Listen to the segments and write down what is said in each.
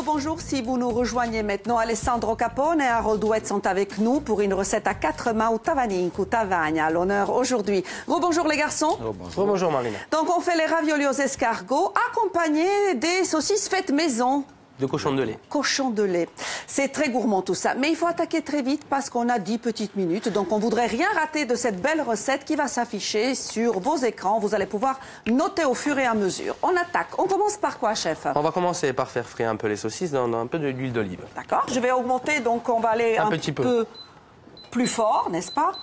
Rebonjour, si vous nous rejoignez maintenant, Alessandro Capone et Harold Douet sont avec nous pour une recette à 4 mains ou tavaninque ou tavagna à l'honneur aujourd'hui. Rebonjour les garçons. Rebonjour Marlène. Donc on fait les raviolis aux escargots accompagnés des saucisses faites maison. De cochon de lait. Cochon de lait. C'est très gourmand tout ça. Mais il faut attaquer très vite parce qu'on a 10 petites minutes. Donc on ne voudrait rien rater de cette belle recette qui va s'afficher sur vos écrans. Vous allez pouvoir noter au fur et à mesure. On attaque. On commence par quoi, chef? On va commencer par faire frire un peu les saucisses dans un peu d'huile d'olive. D'accord. Je vais augmenter, donc on va aller un petit peu plus fort, n'est-ce pas?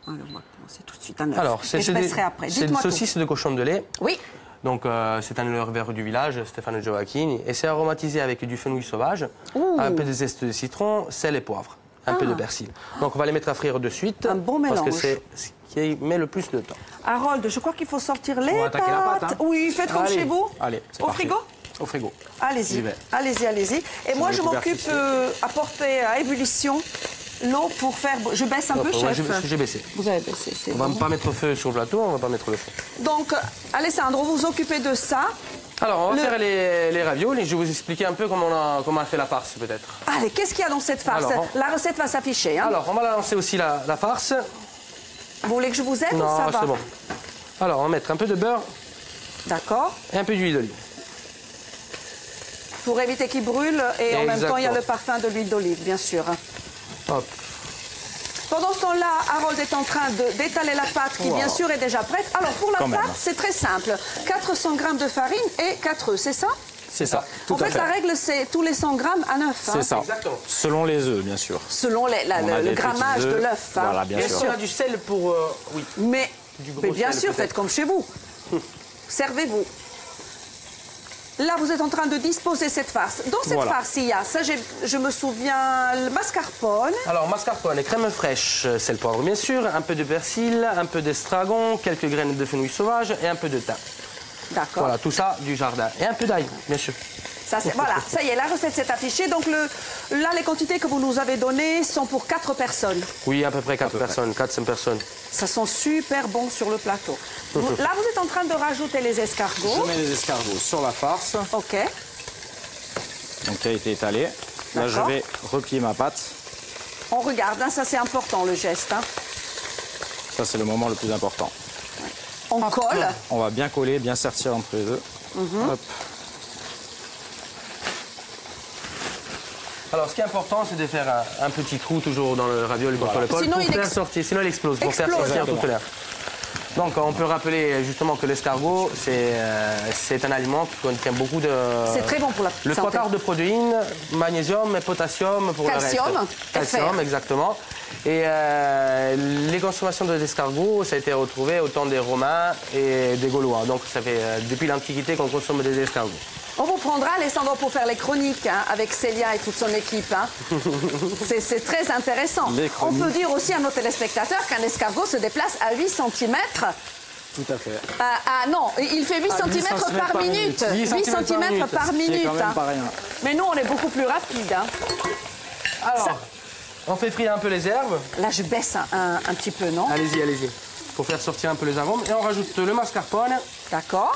Alors, on va commencer tout de suite. Alors, c'est une tout. saucisse de cochon de lait. Oui. Donc, c'est un éleveur du village, Stefano Gioacchini, et c'est aromatisé avec du fenouil sauvage, un peu de zeste de citron, sel et poivre, un peu de persil. Donc, on va les mettre à frire de suite. Un bon mélange. Parce que c'est ce qui met le plus de temps. Harold, je crois qu'il faut sortir les pâtes. La pâte, hein. Oui, faites comme chez vous. Allez, au frigo. Au frigo. Allez-y, allez-y. Et moi, je m'occupe à porter à ébullition l'eau pour faire... Je baisse un peu, chef. J'ai baissé. Vous avez baissé, c'est On bon. va pas mettre feu sur le plateau, on va pas mettre le feu. Donc, Alessandro, vous vous occupez de ça. Alors, on va faire les raviolis. Je vais vous expliquer un peu comment on a fait la farce, peut-être. Allez, qu'est-ce qu'il y a dans cette farce? Alors, la recette va s'afficher. Hein. Alors, on va lancer aussi la farce. Vous voulez que je vous aide ou Non, ça va? c'est bon. Alors, on va mettre un peu de beurre D'accord. et un peu d'huile d'olive. Pour éviter qu'il brûle et en même temps, il y a Exactement. le parfum de l'huile d'olive, bien sûr. Hop. Pendant ce temps-là, Harold est en train d'étaler la pâte qui, bien sûr, est déjà prête. Alors, pour la pâte, c'est très simple. 400 g de farine et 4 œufs, c'est ça? C'est ça, tout en fait, la règle, c'est tous les 100 g à 9. C'est ça. Exactement. Selon les œufs, bien sûr. Selon le grammage de l'œuf. Hein. Voilà, bien sûr. On a du sel pour... oui. Mais bien sel, sûr, peut-être. faites comme chez vous. Servez-vous. Là, vous êtes en train de disposer cette farce. Dans cette farce, il y a, ça, je me souviens, le mascarpone. Alors, mascarpone et crème fraîche, sel, poivre, bien sûr, un peu de persil, un peu d'estragon, quelques graines de fenouil sauvage et un peu de thym. D'accord. Voilà, tout ça du jardin. Et un peu d'ail, bien sûr. Voilà, ça y est, la recette s'est affichée. Donc là, les quantités que vous nous avez données sont pour 4 personnes. Oui, à peu près 4 personnes, 4-5 personnes. Ça sent super bon sur le plateau. Là, vous êtes en train de rajouter les escargots. Je mets les escargots sur la farce, OK. donc qui a été étalée. Là, je vais replier ma pâte. On regarde, hein, ça c'est important le geste. Hein. Ça, c'est le moment le plus important. On colle. On va bien coller, bien sertir entre les œufs. Hop. Alors, ce qui est important, c'est de faire un petit trou toujours dans le ravioli contre le col Sinon, pour faire sortir, sinon il explose, pour faire sortir toute l'air. Donc, on peut rappeler justement que l'escargot, c'est un aliment qui contient beaucoup de... C'est très bon pour la Le santé. 3 quarts de protéines, magnésium et potassium pour Calcium le reste. et Calcium, fer. exactement. Et les consommations de l'escargot, ça a été retrouvé au temps des Romains et des Gaulois. Donc, ça fait depuis l'Antiquité qu'on consomme des escargots. On vous prendra, Alessandro, pour faire les chroniques hein, avec Célia et toute son équipe. Hein. C'est très intéressant. On peut dire aussi à nos téléspectateurs qu'un escargot se déplace à 8 cm. Tout à fait. Non, il fait 8 cm par minute. 8 8 cm par C'est minute. quand même Hein. pas rien. Mais nous, on est beaucoup plus rapide. Hein. Alors, on fait frire un peu les herbes. Là, je baisse un petit peu, non? Allez-y, allez-y. Pour faire sortir un peu les arômes. Et on rajoute le mascarpone, D'accord.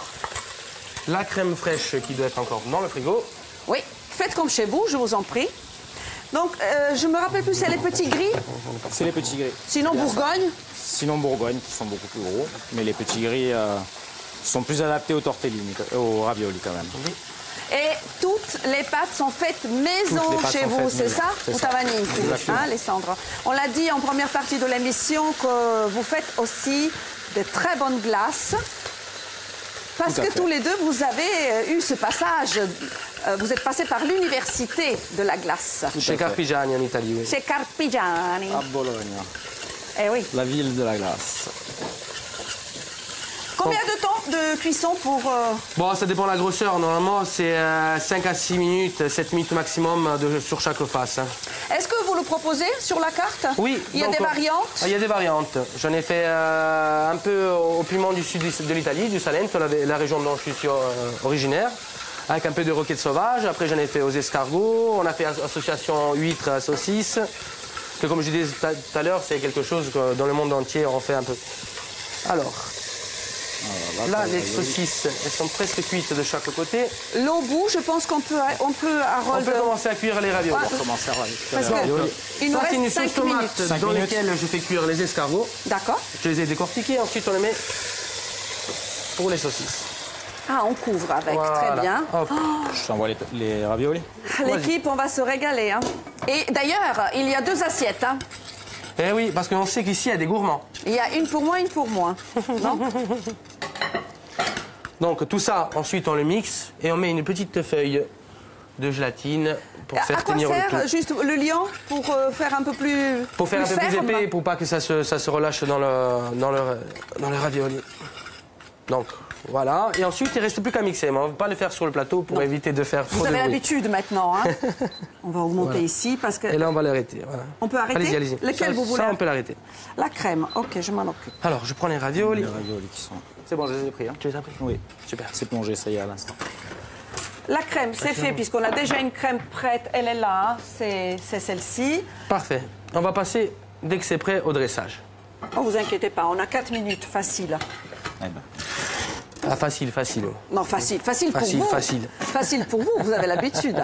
la crème fraîche qui doit être encore dans le frigo. Oui, faites comme chez vous, je vous en prie. Donc, je me rappelle plus, c'est les petits gris, C'est les petits gris. sinon Bourgogne. Sinon Bourgogne, qui sont beaucoup plus gros. Mais les petits gris sont plus adaptés aux tortellini, aux raviolis quand même. Et toutes les pâtes sont faites maison Toutes les pâtes chez sont vous, faites c'est maison, ça? c'est Ou ça. Tavaninque, Exactement. hein, Alessandro? On l'a dit en première partie de l'émission que vous faites aussi de très bonnes glaces. Parce Tout à que fait. tous les deux, vous avez eu ce passage. Vous êtes passé par l'université de la glace. Chez Carpigiani en Italie, oui. Chez Carpigiani. À Bologne, Eh oui. la ville de la glace. Combien de temps de cuisson pour... Bon, ça dépend de la grosseur. Normalement, c'est 5 à 6 minutes, 7 minutes maximum sur chaque face. Est-ce que vous le proposez sur la carte? Oui. Il y a donc, des variantes? Il y a des variantes. J'en ai fait un peu au piment du sud de l'Italie, du Salento, la région dont je suis originaire, avec un peu de roquette sauvage. Après, j'en ai fait aux escargots. On a fait association huîtres, saucisses. Que, comme je disais tout à l'heure, c'est quelque chose que dans le monde entier, on fait un peu. Alors, Là, les saucisses, elles sont presque cuites de chaque côté. Là, au bout, je pense qu'on peut, On peut commencer à cuire les raviolis. On va commencer à Parce qu'il nous Ça, c'est une reste sauce 5 tomate minutes. dans laquelle je fais cuire les escargots. D'accord. Je les ai décortiqués, ensuite on les met pour les saucisses. Ah, on couvre avec, Voilà. très bien. Hop. Je t'envoie les raviolis. L'équipe, on va se régaler. Hein. Et d'ailleurs, il y a 2 assiettes. Hein. Eh oui, parce qu'on sait qu'ici, il y a des gourmands. Il y a une pour moi, une pour moi. Non? Donc tout ça, ensuite on le mixe et on met une petite feuille de gélatine pour faire À quoi tenir le sert tout. juste le liant pour faire un peu plus Pour faire un peu plus ferme? épais, pour pas que ça se relâche dans le ravioli. Donc voilà, et ensuite il ne reste plus qu'à mixer, mais on ne va pas le faire sur le plateau pour éviter de faire trop Vous de avez bruit. l'habitude maintenant. Hein. On va augmenter Voilà. ici parce que... Et là on va l'arrêter. Voilà. On peut arrêter? Allez-y, allez-y. Lequel vous voulez? Ça on peut l'arrêter. La crème, ok, je m'en occupe. Alors je prends les raviolis. Les raviolis qui sont... C'est bon, je les ai pris. Hein. Tu les as pris? Oui, Super. c'est plongé, ça y est, à l'instant. La crème, c'est fait puisqu'on a déjà une crème prête. Elle est là, hein. C'est celle-ci. Parfait. On va passer, dès que c'est prêt, au dressage. Oh, vous inquiétez pas, on a 4 minutes, facile. Eh ben, Ah, facile, facile. Non, facile pour Facile, vous. facile. Facile pour vous, vous avez l'habitude.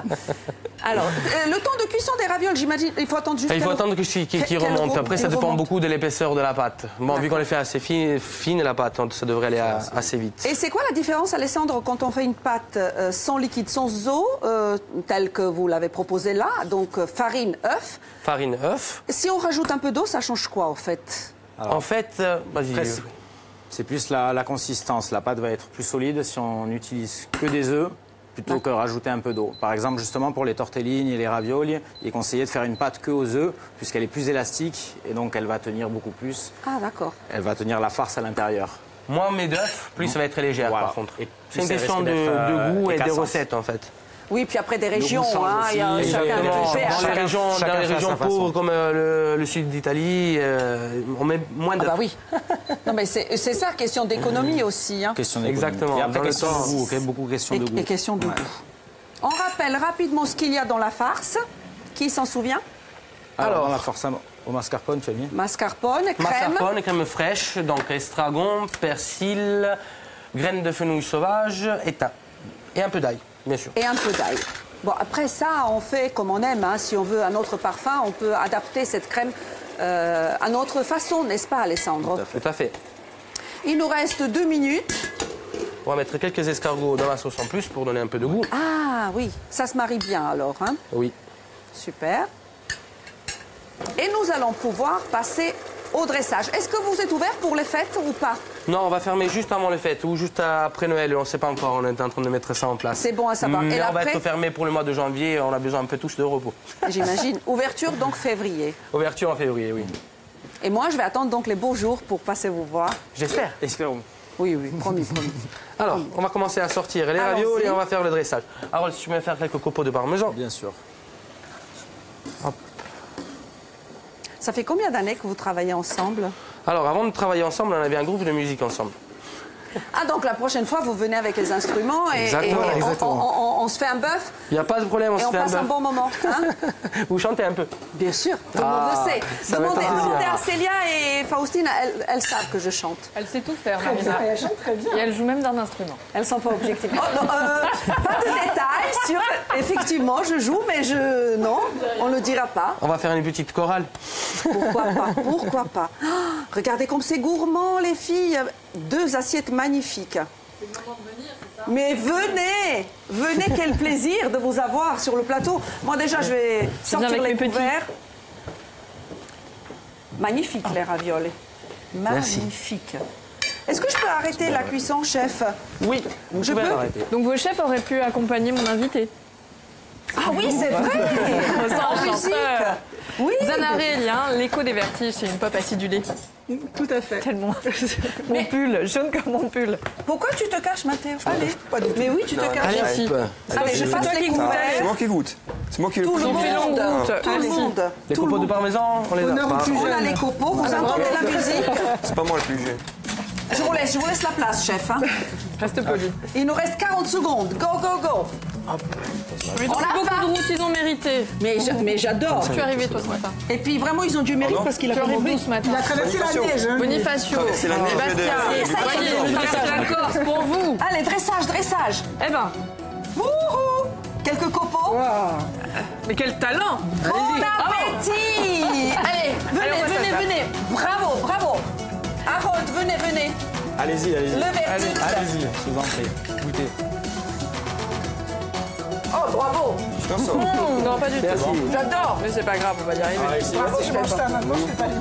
Alors, le temps de cuisson des ravioles, j'imagine, il faut attendre juste... Il faut attendre qu'il remonte. Après, ça dépend beaucoup de l'épaisseur de la pâte. Bon, vu qu'on les fait assez fine la pâte, ça devrait aller assez vite. Et c'est quoi la différence, Alessandro, quand on fait une pâte sans liquide, sans eau, telle que vous l'avez proposé là, donc farine, œuf. Farine, œuf. Si on rajoute un peu d'eau, ça change quoi, en fait? En fait, vas-y. Après, c'est plus la consistance. La pâte va être plus solide si on n'utilise que des œufs plutôt que rajouter un peu d'eau. Par exemple, justement, pour les tortellini et les raviolis, il est conseillé de faire une pâte que aux œufs puisqu'elle est plus élastique et donc elle va tenir beaucoup plus. Ah, d'accord. Elle va tenir la farce à l'intérieur. Moins on met d'œufs, plus ça va être légère, Voilà. par contre. Et C'est une plus elle question risque de d'être, goût et de écassante. recettes, en fait. Oui, puis après des régions, goût change hein, il y a aussi. chacun des Exactement. préfère. Dans les régions, chacun fait à sa pauvres façon. comme le sud d'Italie, on met moins Ah d'œufs. bah oui. Non, mais c'est ça, question d'économie aussi. Hein. Question d'économie. Exactement. Et après, Dans le question temps, de goût. Beaucoup question de goût. Et question de Ouais. goût. On rappelle rapidement ce qu'il y a dans la farce. Qui s'en souvient? Alors, dans la farce au mascarpone, tu as mis Mascarpone, crème. Mascarpone, crème fraîche, donc estragon, persil, graines de fenouil sauvage et thym. Et un peu d'ail, bien sûr. Et un peu d'ail. Bon, après ça, on fait comme on aime. Hein. Si on veut un autre parfum, on peut adapter cette crème à notre façon, n'est-ce pas, Alessandro? Tout à fait. Il nous reste 2 minutes. On va mettre quelques escargots dans la sauce en plus pour donner un peu de goût. Ah oui, ça se marie bien alors. Hein. Oui. Super. Et nous allons pouvoir passer au dressage. Est-ce que vous êtes ouvert pour les fêtes ou pas? Non, on va fermer juste avant les fêtes ou juste après Noël. On ne sait pas encore, on est en train de mettre ça en place. C'est bon à savoir. Mais Et on va l'après, être fermé pour le mois de janvier, on a besoin un peu tous de repos. j'imagine, ouverture donc février. Ouverture en février, oui. Et moi, je vais attendre donc les beaux jours pour passer vous voir. J'espère. Espérons. Oui, oui, promis, promis. Alors, on va commencer à sortir les Allons-y. raviolis et on va faire le dressage. Alors, si tu veux faire quelques copeaux de parmesan. Bien sûr. Hop. Ça fait combien d'années que vous travaillez ensemble? Alors, avant de travailler ensemble, on avait un groupe de musique ensemble. Ah, donc la prochaine fois, vous venez avec les instruments et, Exactement, et exactement. on se fait un bœuf Il n'y a pas de problème, on et se on fait un passe un bœuf. bon moment. Hein. Vous chantez un peu. Bien sûr, tout le monde Ah, le sait. ça va être un plaisir. Demandez à Célia et Faustine, elles savent que je chante. Elle sait tout faire, Marina. Elle chante très bien. Et elle joue même d'un instrument. Elles ne sont pas objectives. Oh, non, pas de détails sur... Effectivement, je joue, mais je... Non, on ne le dira pas. On va faire une petite chorale. Pourquoi pas? Pourquoi pas? Oh, regardez comme c'est gourmand, les filles. 2 assiettes magnifiques. Mais venez, venez, quel plaisir de vous avoir sur le plateau. Moi déjà, je vais sortir avec les mes petits. couverts. Magnifique les raviolis. Merci. Magnifique. Est-ce que je peux arrêter la cuisson, chef? Oui, vous Je pouvez peux arrêter. Donc vos chefs auraient pu accompagner mon invité. Ah oui, c'est vrai. Sans En musique. chanteur. Oui. Zanaré Elien, l'écho des vertiges, c'est une pop acidulée. Tout à fait. Tellement. Mon pull, jaune comme mon pull. Pourquoi tu te caches, Mathéo? Allez. Mais oui, tu te caches. Allez, Hop. si. Allez, je passe les C'est couverts. moi qui goûte. C'est moi qui le Tout le On fait longue monde. route. Tout le Allez-y. monde. Les copeaux de parmesan, on les a pas. On a les copeaux, vous entendez la musique. C'est pas moi le plus jeune. Je vous laisse la place, chef. Hein. Reste poli. Il nous reste 40 secondes. Go, go, go. Ils ont On fait a beaucoup faim. de route, ils ont mérité. Mais j'adore. Tu es arrivé toi ce matin. Et puis vraiment, ils ont du mérite parce qu'il a Tu fait arrives mauvais. d'où ce matin? Il a traversé la neige. Hein. Bonifacio, C'est la neige de Bastien, ça y est, voyez, je je traverse la Corse pour vous. Allez, dressage. Eh ben, Wouhou. Quelques copeaux. mais quel talent! Bon appétit. Allez, venez. Bravo. Harold, venez. Allez-y. Le verdict. Allez-y, je vous en prie. Goûtez. Oh, bravo. Non, pas du tout. Merci. J'adore! Mais c'est pas grave, on va y arriver. Ah, ici, Moi, je mange ça. Moi, je fais pas les